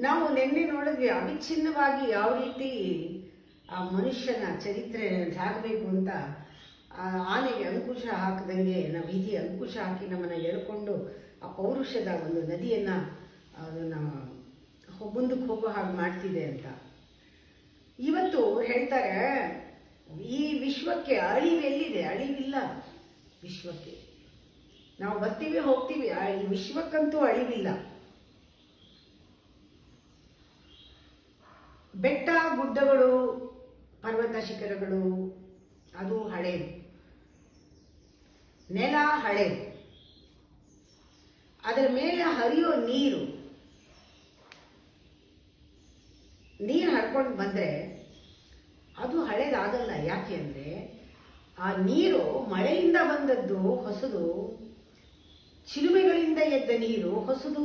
ನಾವು ನಿನ್ನೆ ನೋಡಿದ್ವಿ ಅವಿಚ್ಛಿನ್ನವಾಗಿ ಯಾವ ರೀತಿ ಆ ಮನುಷ್ಯನ ಚರಿತ್ರೆ ಸಾಗಬೇಕು ಅಂತ ಆನೆಗೆ ಅಂಕುಶ ಹಾಕದಂಗೆ ನಾವು ವಿಧಿ ಅಂಕುಶ ಹಾಕಿ ನಮ್ಮನ್ನು ಎಳ್ಕೊಂಡು ಆ ಪೌರುಷದ ಒಂದು ನದಿಯನ್ನು ಅದನ್ನು ಮುಂದಕ್ಕೆ ಹೋಗೋ ಹಾಗೆ ಮಾಡ್ತಿದೆ ಅಂತ. ಇವತ್ತು ಹೇಳ್ತಾರೆ ಈ ವಿಶ್ವಕ್ಕೆ ಅಳಿವೆಲ್ಲಿದೆ? ಅಳಿವಿಲ್ಲ ವಿಶ್ವಕ್ಕೆ. ನಾವು ಬರ್ತೀವಿ ಹೋಗ್ತೀವಿ, ಈ ವಿಶ್ವಕ್ಕಂತೂ ಅಳಿವಿಲ್ಲ. ಬೆಟ್ಟ ಗುಡ್ಡಗಳು, ಪರ್ವತ ಶಿಖರಗಳು ಅದು ಹಳೇದು, ನೆಲ ಹಳೇದು, ಅದರ ಮೇಲೆ ಹರಿಯೋ ನೀರು ಹರ್ಕೊಂಡು ಬಂದರೆ ಅದು ಹಳೇದಾಗಲ್ಲ. ಯಾಕೆ ಅಂದರೆ ಆ ನೀರು ಮಳೆಯಿಂದ ಬಂದದ್ದು ಹೊಸದು, ಚಿಲುಮೆಗಳಿಂದ ಎದ್ದ ನೀರು ಹೊಸದು.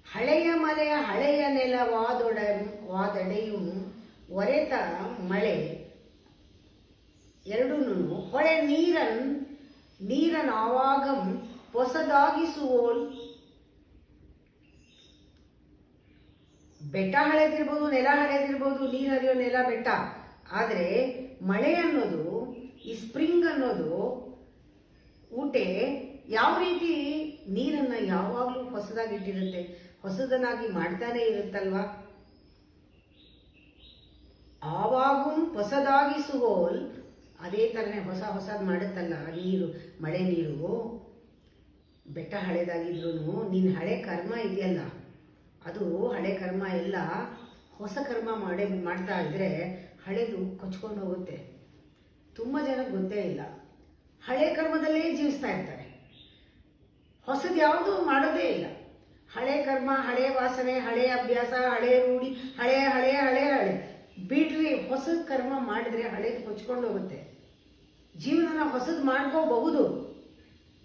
ಹಳೆಯ ಮಲೆ ಹಳೆಯ ನೆಲ ವಾದಡೆಯು ಒರೆತ ಮಳೆ ಎರಡೂ ಹೊಳೆ ನೀರನ್ ಆವಾಗಂ ಹೊಸದಾಗಿಸುವೋಲ್. ಬೆಟ್ಟ ಹಳೆದಿರ್ಬೋದು, ನೆಲ ಹಳೆದಿರ್ಬೋದು, ನೀರು ಹರಿಯೋ ನೆಲ ಬೆಟ್ಟ. ಆದರೆ ಮಳೆ ಅನ್ನೋದು, ಈ ಸ್ಪ್ರಿಂಗ್ ಅನ್ನೋದು ಊಟೆ ಯಾವ ರೀತಿ ನೀರನ್ನು ಯಾವಾಗಲೂ ಹೊಸದಾಗಿಟ್ಟಿರುತ್ತೆ, ಹೊಸದನ್ನಾಗಿ ಮಾಡ್ತಾನೆ ಇರುತ್ತಲ್ವಾ. ಆವಾಗೂ ಹೊಸದಾಗಿಸುವೋಲ್, ಅದೇ ಥರನೇ ಹೊಸದು ಮಾಡುತ್ತಲ್ಲ ನೀರು, ಮಳೆ ನೀರು. ಬೆಟ್ಟ ಹಳೆದಾಗಿದ್ರು ನೀನು ಹಳೆ ಕರ್ಮ ಇದೆಯಲ್ಲ, ಅದು ಹಳೆ ಕರ್ಮ ಎಲ್ಲ ಹೊಸ ಕರ್ಮ ಮಾಡ್ತಾ ಇದ್ರೆ ಹಳೆದು ಕೊಚ್ಕೊಂಡು ಹೋಗುತ್ತೆ. ತುಂಬ ಜನಕ್ಕೆ ಗೊತ್ತೇ ಇಲ್ಲ, ಹಳೆ ಕರ್ಮದಲ್ಲೇ ಜೀವಿಸ್ತಾ ಇರ್ತಾರೆ, ಹೊಸದು ಯಾವುದೂ ಮಾಡೋದೇ ಇಲ್ಲ. ಹಳೆ ಕರ್ಮ, ಹಳೆ ವಾಸನೆ, ಹಳೆ ಅಭ್ಯಾಸ, ಹಳೆ ರೂಢಿ, ಹಳೆ ಹಳೆ ಹಳೆ ಹಳೆ ಬಿಡ್ರಿ. ಹೊಸದು ಕರ್ಮ ಮಾಡಿದ್ರೆ ಹಳೇದು ಕೊಚ್ಕೊಂಡು ಹೋಗುತ್ತೆ. ಜೀವನನ ಹೊಸದು ಮಾಡ್ಕೋಬಹುದು.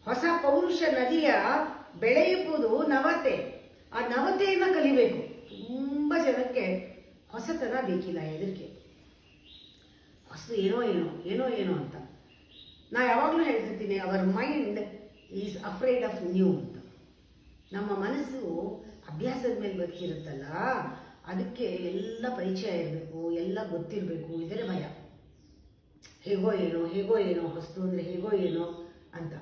ಹೊಸ ಪೌರುಷ ನದಿಯ ಬೆಳೆಯುವುದು ನವತೆ. ಆ ನವತೆಯನ್ನು ಕಲಿಬೇಕು. ತುಂಬ ಜನಕ್ಕೆ ಹೊಸತನ ಬೇಕಿಲ್ಲ, ಹೆದರಿಕೆ, ಹೊಸದು ಏನೋ ಅಂತ. ನಾ ಯಾವಾಗಲೂ ಹೇಳ್ತಿರ್ತೀನಿ, our mind is afraid of new ಅಂತ. ನಮ್ಮ ಮನಸ್ಸು ಅಭ್ಯಾಸದ ಮೇಲೆ ಬದುಕಿರುತ್ತಲ್ಲ, ಅದಕ್ಕೆ ಎಲ್ಲ ಪರಿಚಯ ಇರಬೇಕು, ಎಲ್ಲ ಗೊತ್ತಿರಬೇಕು, ಇದರ ಭಯ. ಹೇಗೋ ಏನೋ ಹೊಸದು ಅಂದರೆ ಹೇಗೋ ಏನೋ ಅಂತ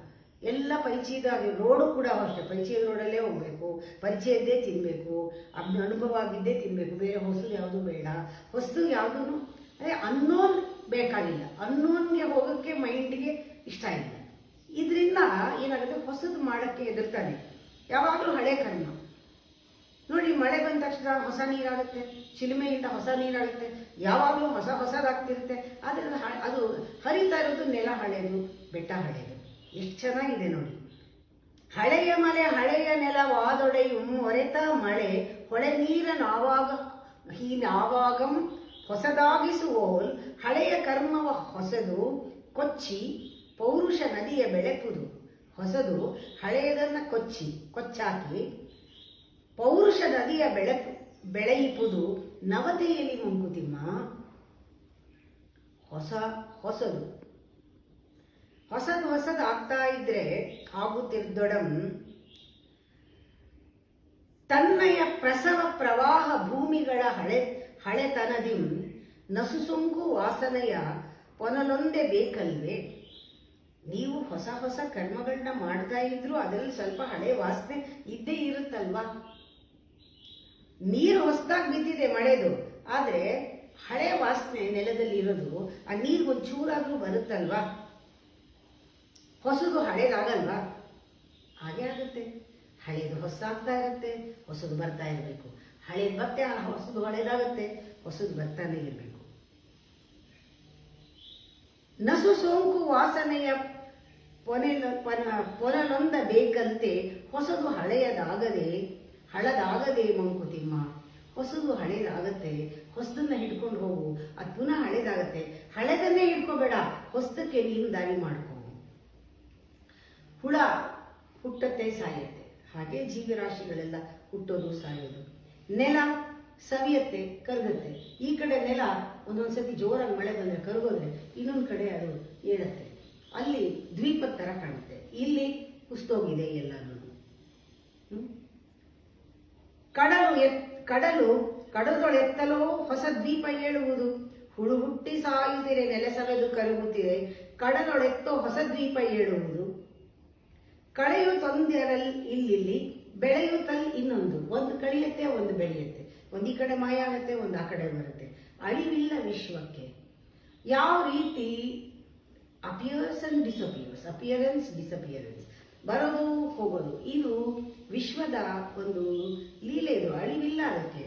ಎಲ್ಲ ಪರಿಚಯದಾಗಿ. ರೋಡು ಕೂಡ ಅಷ್ಟೇ, ಪರಿಚಯದ ರೋಡಲ್ಲೇ ಹೋಗಬೇಕು, ಪರಿಚಯದ್ದೇ ತಿನ್ನಬೇಕು, ಅನುಭವ ಆಗಿದ್ದೇ ತಿನ್ನಬೇಕು, ಬೇರೆ ಹೊಸದು ಯಾವುದೂ ಬೇಡ. ಹೊಸದು ಯಾವುದೂ ಅದೇ ಅನ್ನೋನ್ ಬೇಕಾಗಿಲ್ಲ, ಅನ್ನೋನ್ಗೆ ಹೋಗೋಕ್ಕೆ ಮೈಂಡ್ಗೆ ಇಷ್ಟ ಇಲ್ಲ. ಇದರಿಂದ ಏನಾಗುತ್ತೆ, ಹೊಸದು ಮಾಡೋಕ್ಕೆ ಎದುರ್ತಾನೆ. ಯಾವಾಗಲೂ ಹಳೆ ಕರ್ಮ ನೋಡಿ. ಮಳೆ ಬಂದ ತಕ್ಷಣ ಹೊಸ ನೀರಾಗುತ್ತೆ, ಚಿಲುಮೆಯಿಂದ ಹೊಸ ನೀರಾಗುತ್ತೆ, ಯಾವಾಗಲೂ ಹೊಸದಾಗ್ತಿರುತ್ತೆ. ಆದರೆ ಅದು ಹರಿತಾ ಇರೋದು ನೆಲ ಹಳೇದು, ಬೆಟ್ಟ ಹಳೇದು. ಎಷ್ಟು ಚೆನ್ನಾಗಿದೆ ನೋಡಿ. ಹಳೆಯ ಮಲೆ ಹಳೆಯ ನೆಲ ವಾದೊಡೆಯು ಒರೆತ ಮಳೆ ಹೊಳೆ ನೀರನಾವಾಗಂ ಹೊಸದಾಗಿಸುವೋಲ್. ಹಳೆಯ ಕರ್ಮವ ಹೊಸದು ಕೊಚ್ಚಿ ಪೌರುಷ ನದಿಯ ಬೆಳೆಪುದು. ಹೊಸದು ಹಳೆಯದನ್ನು ಕೊಚ್ಚಾಕಿ ಪೌರುಷ ನದಿಯ ಬೆಳೆಯಿಪುದು ನವತೆಯಲ್ಲಿ ಮಂಕುತಿಮ್ಮ. ಹೊಸದು ಆಗ್ತಾ ಇದ್ರೆ ಆಗುತ್ತಿರ್ದೊಡಂ ತನ್ನಯ ಪ್ರಸವ ಪ್ರವಾಹ ಭೂಮಿಗಳ ಹಳೆತನದಿಂ ನಸುಸೊಂಕು ವಾಸನೆಯ ಪೊನಲೊಂದೇ ಬೇಕಲ್ವೇ. ನೀವು ಹೊಸ ಕರ್ಮಗಳನ್ನ ಮಾಡ್ತಾ ಇದ್ರು ಅದರಲ್ಲಿ ಸ್ವಲ್ಪ ಹಳೆ ವಾಸನೆ ಇದ್ದೇ ಇರುತ್ತಲ್ವಾ. ನೀರು ಹೊಸದಾಗಿ ಬಿದ್ದಿದೆ ಮಳೆದು, ಆದರೆ ಹಳೆ ವಾಸನೆ ನೆಲದಲ್ಲಿ ಇರೋದು, ಆ ನೀರು ಒಂಚೂರಾದ್ರೂ ಬರುತ್ತಲ್ವಾ. ಹೊಸದು ಹಳೇದಾಗಲ್ವಾ? ಹಾಗೆ ಆಗುತ್ತೆ. ಹಳೇದು ಹೊಸಾಗ್ತಾ ಇರುತ್ತೆ, ಹೊಸದು ಬರ್ತಾ ಇರಬೇಕು. ಹಳೇದು ಮತ್ತೆ ಹೊಸದು ಹಳೇದಾಗುತ್ತೆ, ಹೊಸದು ಬರ್ತಾನೆ ಇರಬೇಕು. ನಸು ಸೋಂಕು ವಾಸನೆಯ ಪೊನಲೊಂದ ಬೇಕಂತೆ ಹೊಸದು ಹಳದಾಗದೆ ಮಂಕುತಿಮ್ಮ. ಹೊಸದು ಹಳೇದಾಗತ್ತೆ, ಹೊಸದನ್ನ ಹಿಡ್ಕೊಂಡು ಹೋಗು, ಅದು ಪುನಃ ಹಳೇದಾಗತ್ತೆ. ಹಳೆದನ್ನೇ ಹಿಡ್ಕೋಬೇಡ, ಹೊಸದಕ್ಕೆ ನೀನು ದಾರಿ ಮಾಡ್ಕೊ. ಹುಳ ಹುಟ್ಟತ್ತೆ ಸಾಯುತ್ತೆ, ಹಾಗೆ ಜೀವರಾಶಿಗಳೆಲ್ಲ ಹುಟ್ಟೋದು ಸಾಯೋದು. ನೆಲ ಸವಿಯತ್ತೆ, ಕರಗುತ್ತೆ. ಈ ಕಡೆ ನೆಲ ಒಂದೊಂದ್ಸತಿ ಜೋರಾಗಿ ಮಳೆ ಬಂದರೆ ಕರಗೋದ್ರೆ, ಇನ್ನೊಂದು ಕಡೆ ಅದು ಏಳತ್ತೆ. ಅಲ್ಲಿ ದ್ವೀಪದ ಥರ ಕಾಣುತ್ತೆ, ಇಲ್ಲಿ ಕುಸ್ತೋಗಿದೆ ಎಲ್ಲನೂ. ಕಡಲೊಳೆತ್ತಲೋ ಹೊಸ ದ್ವೀಪ ಏಳುವುದು. ಹುಳು ಹುಟ್ಟಿ ಸಾಯುತ್ತಿರೆ ನೆಲೆ ಸವೆದು ಕರಗುತ್ತಿದೆ. ಕಡಲೊಳೆತ್ತೋ ಹೊಸ ದ್ವೀಪ ಏಳುವುದು. ಕಳೆಯುತ್ತೊಂದರಲ್ಲಿ ಇಲ್ಲಿ ಬೆಳೆಯುತ್ತಲ್ಲಿ ಇನ್ನೊಂದು. ಒಂದು ಕಳೆಯುತ್ತೆ, ಒಂದು ಬೆಳೆಯುತ್ತೆ. ಒಂದು ಈ ಕಡೆ ಮಾಯ ಆಗುತ್ತೆ, ಒಂದು ಆ ಕಡೆ ಬರುತ್ತೆ. ಅಳಿವಿಲ್ಲ ವಿಶ್ವಕ್ಕೆ. ಯಾವ ರೀತಿ appears and disappears, appearance disappearance, ಬರೋದು ಹೋಗೋದು, ಇದು ವಿಶ್ವದ ಒಂದು ಲೀಲೆ. ಇದು ಅಳಿವಿಲ್ಲ. ಅದಕ್ಕೆ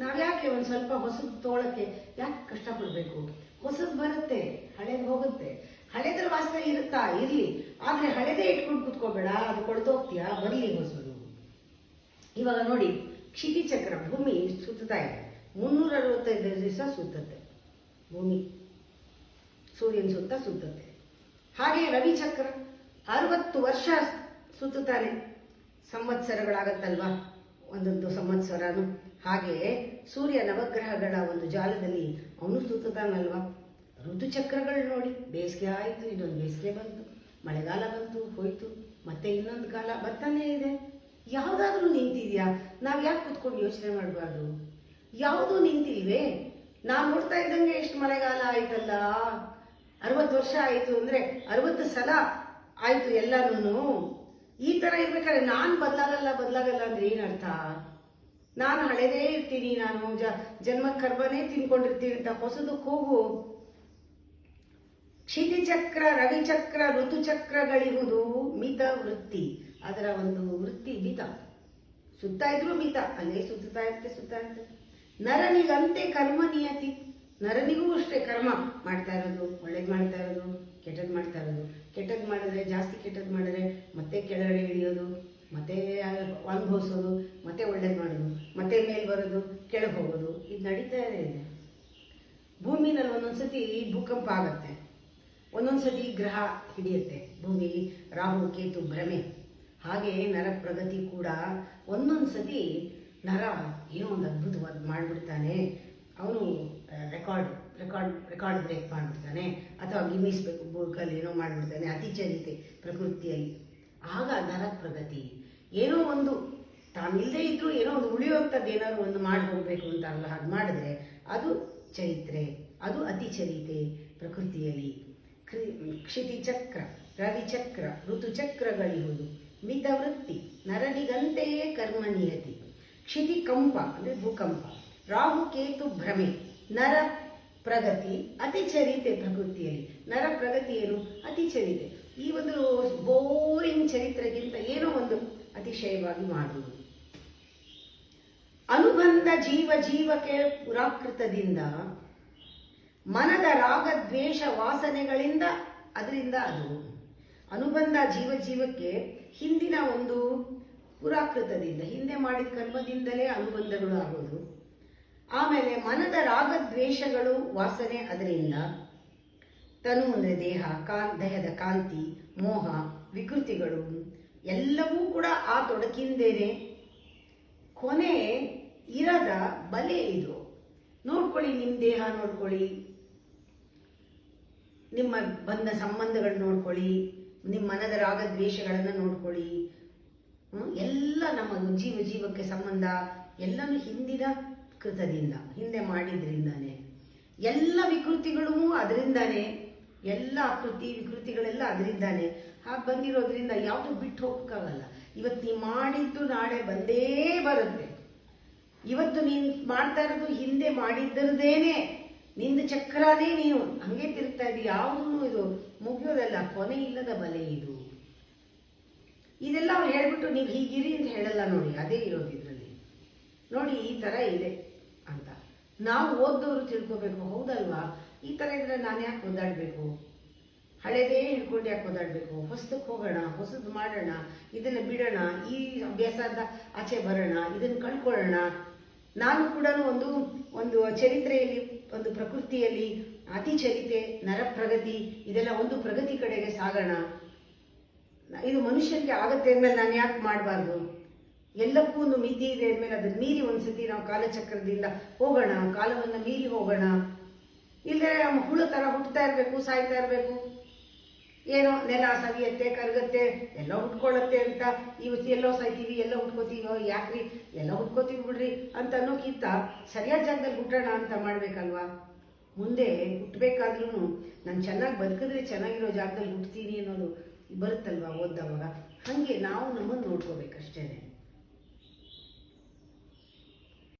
ನಾವ್ಯಾಕೆ ಒಂದು ಸ್ವಲ್ಪ ಹೊಸದು ತೋಳಕ್ಕೆ ಯಾಕೆ ಕಷ್ಟಪಡಬೇಕು? ಹೊಸದು ಬರುತ್ತೆ, ಹಳೇದು ಹೋಗುತ್ತೆ. ಹಳೇದ್ರ ವಾಸನೆ ಇರುತ್ತಾ ಇರ್ಲಿ, ಆದ್ರೆ ಹಳೇದೇ ಇಟ್ಕೊಂಡು ಕುತ್ಕೋಬೇಡ, ಅದು ಕೊಳ್ತೋಗ್ತೀಯಾ, ಬರಲಿ ಹೊಸದು. ಇವಾಗ ನೋಡಿ, ಕ್ಷಿತಿ ಚಕ್ರ ಭೂಮಿ ಸುತ್ತಾ ಇದೆ. 365 ದಿವಸ ಸುತ್ತತ್ತೆ ಭೂಮಿ, ಸೂರ್ಯನ ಸುತ್ತತ್ತೆ. ಹಾಗೆ ರವಿಚಕ್ರ 60 ವರ್ಷ ಸುತ್ತುತ್ತಾನೆ. ಸಂವತ್ಸರಗಳಾಗತ್ತಲ್ವಾ ಒಂದೊಂದು ಸಂವತ್ಸರನು. ಹಾಗೆ ಸೂರ್ಯ ನವಗ್ರಹಗಳ ಒಂದು ಜಾಲದಲ್ಲಿ ಅವನು ಸುತ್ತುತ್ತಾನಲ್ವಾ. ಋತುಚಕ್ರಗಳು ನೋಡಿ, ಬೇಸಿಗೆ ಆಯಿತು, ಇನ್ನೊಂದು ಬೇಸಿಗೆ ಬಂತು, ಮಳೆಗಾಲ ಬಂತು, ಹೋಯ್ತು, ಮತ್ತೆ ಇನ್ನೊಂದು ಕಾಲ ಬರ್ತಾನೇ ಇದೆ. ಯಾವುದಾದ್ರೂ ನಿಂತಿದ್ಯಾ? ನಾವು ಯಾಕೆ ಕುತ್ಕೊಂಡು ಯೋಚನೆ ಮಾಡಬಾರ್ದು? ಯಾವುದೂ ನಿಂತಿಲ್ವೇ? ನಾವು ನೋಡ್ತಾ ಇದ್ದಂಗೆ ಎಷ್ಟು ಮಳೆಗಾಲ ಆಯ್ತಲ್ಲ, 60 ವರ್ಷ ಆಯಿತು ಅಂದರೆ 60 ಸಲ ಆಯಿತು ಎಲ್ಲನೂ. ಈ ಥರ ಇರ್ಬೇಕಾದ್ರೆ ನಾನು ಬದಲಾಗಲ್ಲ ಅಂದ್ರೆ ಏನರ್ಥ? ನಾನು ಹಳೆದೇ ಇರ್ತೀನಿ, ನಾನು ಜನ್ಮ ಕರ್ಮನೇ ತಿನ್ಕೊಂಡಿರ್ತೀನಿ ಅಂತ ಹೊಸದಕ್ಕೆ ಹೋಗು. ಕ್ಷಿತಿಚಕ್ರ, ರವಿಚಕ್ರ, ಋತುಚಕ್ರಗಳಿರುವುದು ಮಿತ ವೃತ್ತಿ. ಅದರ ಒಂದು ವೃತ್ತಿ ಮಿತ. ಸುತ್ತಾ ಇದ್ರು ಮಿತ, ಅಲ್ಲೇ ಸುತ್ತಾ ಇರುತ್ತೆ. ನರನಿಗಂತೆ ಕರ್ಮ ನಿಯತಿ. ನರನಿಗೂ ಅಷ್ಟೇ ಕರ್ಮ ಮಾಡ್ತಾ ಇರೋದು, ಒಳ್ಳೇದು ಮಾಡ್ತಾ ಇರೋದು, ಕೆಟ್ಟದ್ದು ಮಾಡ್ತಾ ಇರೋದು. ಕೆಟ್ಟದ್ದು ಮಾಡಿದ್ರೆ, ಜಾಸ್ತಿ ಕೆಟ್ಟದ್ದು ಮಾಡಿದ್ರೆ ಮತ್ತೆ ಕೆಳಗಡೆ ಇಳಿಯೋದು, ಮತ್ತೆ ಅನುಭವಿಸೋದು, ಮತ್ತೆ ಒಳ್ಳೇದು ಮಾಡೋದು, ಮತ್ತೆ ಮೇಲೆ ಬರೋದು, ಕೆಳಗೆ ಹೋಗೋದು, ಇದು ನಡೀತಾ ಇದೆ. ಭೂಮಿನಲ್ಲಿ ಒಂದೊಂದ್ಸತಿ ಭೂಕಂಪ ಆಗತ್ತೆ, ಒಂದೊಂದ್ಸತಿ ಗ್ರಹ ಹಿಡಿಯುತ್ತೆ. ಭೂಮಿ ರಾಹು ಕೇತು ಭ್ರಮೆ. ಹಾಗೆ ನರ ಪ್ರಗತಿ ಕೂಡ ಒಂದೊಂದ್ಸತಿ ನರ ಏನೋ ಒಂದು ಅದ್ಭುತವಾದ ಮಾಡಿಬಿಡ್ತಾನೆ. ಅವನು ರೆಕಾರ್ಡ್ ಬ್ರೇಕ್ ಮಾಡಿಬಿಡ್ತಾನೆ, ಅಥವಾ ಗಿಮಿಸ್ಬೇಕು ಬುಕ್ಕಲ್ಲಿ ಏನೋ ಮಾಡಿಬಿಡ್ತಾನೆ, ಅತಿಚರಿತೆ ಪ್ರಕೃತಿಯಲ್ಲಿ. ಆಗ ನರ ಪ್ರಗತಿ. ಏನೋ ಒಂದು ತಾನಿಲ್ಲದೆ ಇದ್ರೂ ಏನೋ ಒಂದು ಉಳಿಯುವಂಥದ್ದು ಏನಾದ್ರು ಒಂದು ಮಾಡಿ ಹೋಗ್ಬೇಕು ಅಂತಾರಲ್ಲ, ಹಾಗೆ ಮಾಡಿದ್ರೆ ಅದು ಚರಿತ್ರೆ, ಅದು ಅತಿಚರಿತೆ ಪ್ರಕೃತಿಯಲ್ಲಿ. ಕ್ಷಿತಿಚಕ್ರ, ರವಿಚಕ್ರ, ಋತುಚಕ್ರಗಳಿರುವುದು ಮಿತವೃತ್ತಿ. ನರನಿಗಂತೆಯೇ ಕರ್ಮ ನಿಯತಿ. ಕ್ಷಿತಿ ಕಂಪ ಅಂದರೆ ಭೂಕಂಪ, ರಾಹು ಕೇತು ಭ್ರಮೆ, ನರ ಪ್ರಗತಿ, ಅತಿಚರಿತೆ ಪ್ರಕೃತಿಯಲ್ಲಿ. ನರ ಪ್ರಗತಿ ಏನು? ಅತಿಚರಿತೆ. ಈ ಒಂದು ಬೋರಿಂಗ್ ಚರಿತ್ರೆಗಿಂತ ಏನೋ ಒಂದು ಅತಿಶಯವಾಗಿ ಮಾಡುವುದು. ಅನುಬಂಧ ಜೀವಕ್ಕೆ ಪುರಾಕೃತದಿಂದ, ಮನದ ರಾಗ ದ್ವೇಷ ವಾಸನೆಗಳಿಂದ, ಅದರಿಂದ ಅದು ಅನುಬಂಧ ಜೀವಕ್ಕೆ ಹಿಂದಿನ ಒಂದು ಪುರಾಕೃತದಿಂದ, ಹಿಂದೆ ಮಾಡಿದ ಕರ್ಮದಿಂದಲೇ ಅನುಬಂಧಗಳು ಆಗೋದು. ಆಮೇಲೆ ಮನದ ರಾಗದ್ವೇಷಗಳು ವಾಸನೆ, ಅದರಿಂದ ತನು ಅಂದರೆ ದೇಹದ ಕಾಂತಿ, ಮೋಹ, ವಿಕೃತಿಗಳು ಎಲ್ಲವೂ ಕೂಡ ಆ ತೊಡಕಿಂದೇನೆ. ಕೊನೆ ಇರದ ಬಲೆ ಇದು. ನೋಡ್ಕೊಳ್ಳಿ, ನಿಮ್ಮ ದೇಹ ನೋಡ್ಕೊಳ್ಳಿ, ನಿಮ್ಮ ಬಂದ ಸಂಬಂಧಗಳು ನೋಡ್ಕೊಳ್ಳಿ, ನಿಮ್ಮ ಮನದ ರಾಗದ್ವೇಷಗಳನ್ನು ನೋಡ್ಕೊಳ್ಳಿ. ಎಲ್ಲ ನಮ್ಮ ಜೀವಕ್ಕೆ ಸಂಬಂಧ ಎಲ್ಲನೂ ಹಿಂದಿನ ಕೃತದಿಂದ, ಹಿಂದೆ ಮಾಡಿದ್ರಿಂದಾನೆ. ಎಲ್ಲ ವಿಕೃತಿಗಳೂ ಅದರಿಂದಾನೆ, ಎಲ್ಲ ಆಕೃತಿ ವಿಕೃತಿಗಳೆಲ್ಲ ಅದರಿಂದಾನೆ. ಹಾಗೆ ಬಂದಿರೋದ್ರಿಂದ ಯಾವುದು ಬಿಟ್ಟು ಹೋಗೋಕ್ಕಾಗಲ್ಲ. ಇವತ್ತು ನೀ ಮಾಡಿದ್ದು ನಾಳೆ ಬಂದೇ ಬರುತ್ತೆ. ಇವತ್ತು ನೀನು ಮಾಡ್ತಾ ಇರೋದು ಹಿಂದೆ ಮಾಡಿದ್ದರದೇನೆ, ನಿಂದು ಚಕ್ರನೇ, ನೀನು ಹಂಗೆ ತಿರುಗ್ತಾ ಇದ್ದೀವಿ. ಯಾವುದೂ ಇದು ಮುಗಿಯೋದಲ್ಲ, ಕೊನೆ ಇಲ್ಲದ ಬಲೆ ಇದು. ಇದೆಲ್ಲ ಅವ್ರು ಹೇಳ್ಬಿಟ್ಟು ನೀವು ಹೀಗಿರಿ ಅಂತ ಹೇಳಲ್ಲ ನೋಡಿ, ಅದೇ ಇರೋದು ಇದರಲ್ಲಿ. ನೋಡಿ, ಈ ಥರ ಇದೆ ಅಂತ ನಾವು ಓದ್ದವರು ತಿಳ್ಕೋಬೇಕು. ಹೌದಲ್ವಾ? ಈ ಥರ ಇದ್ರೆ ನಾನು ಯಾಕೆ ಓದಾಡಬೇಕು? ಹಳೇದೇ ಹಿಡ್ಕೊಂಡು ಯಾಕೆ ಓದಾಡಬೇಕು? ಹೊಸದಕ್ಕೆ ಹೋಗೋಣ, ಹೊಸದು ಮಾಡೋಣ, ಇದನ್ನು ಬಿಡೋಣ, ಈ ಅಭ್ಯಾಸದ ಆಚೆ ಬರೋಣ, ಇದನ್ನು ಕಳ್ಕೊಳ್ಳೋಣ. ನಾನು ಕೂಡ ಒಂದು ಚರಿತ್ರೆಯಲ್ಲಿ, ಒಂದು ಪ್ರಕೃತಿಯಲ್ಲಿ ಅತಿಚರಿತೆ, ನರಪ್ರಗತಿ, ಇದೆಲ್ಲ ಒಂದು ಪ್ರಗತಿ ಕಡೆಗೆ ಸಾಗೋಣ. ಇದು ಮನುಷ್ಯನಿಗೆ ಆಗತ್ತೆ ಅಂದಮೇಲೆ ನಾನು ಯಾಕೆ ಮಾಡಬಾರ್ದು? ಎಲ್ಲಕ್ಕೂ ಒಂದು ಮಿತಿ ಇದೆ ಅಂದಮೇಲೆ ಅದನ್ನು ಮೀರಿ ಒಂದ್ಸತಿ ನಾವು ಕಾಲಚಕ್ರದಿಂದ ಹೋಗೋಣ, ಕಾಲವನ್ನು ಮೀರಿ ಹೋಗೋಣ. ಇಲ್ಲದೆ ನಮ್ಮ ಹುಳು ಥರ ಹುಟ್ಟುತ್ತಾ ಇರಬೇಕು, ಸಾಯ್ತಾ ಇರಬೇಕು, ಏನೋ ನೆಲ ಸವಿಯತ್ತೆ ಕರಗತ್ತೆ ಎಲ್ಲ ಹುಟ್ಕೊಳ್ಳತ್ತೆ ಅಂತ ಇವತ್ತು ಎಲ್ಲೋ ಸಾಯ್ತೀವಿ ಎಲ್ಲ ಹುಟ್ಕೋತೀವೋ ಯಾಕ್ರಿ ಎಲ್ಲ ಹುಟ್ಕೋತೀವಿ ಬಿಡ್ರಿ ಅಂತ ಅನ್ನೋಕ್ಕಿಂತ ಸರಿಯಾದ ಜಾಗದಲ್ಲಿ ಹುಟ್ಟೋಣ ಅಂತ ಮಾಡ್ಬೇಕಲ್ವಾ. ಮುಂದೆ ಹುಟ್ಟಬೇಕಾದ್ರೂ ನಾನು ಚೆನ್ನಾಗಿ ಬದುಕಿದ್ರೆ ಚೆನ್ನಾಗಿರೋ ಜಾಗದಲ್ಲಿ ಹುಟ್ತೀನಿ ಅನ್ನೋದು ಬರುತ್ತಲ್ವಾ ಓದ್ದವಾಗ. ಹಾಗೆ ನಾವು ನಮ್ಮನ್ನು ನೋಡ್ಕೋಬೇಕಷ್ಟೇ.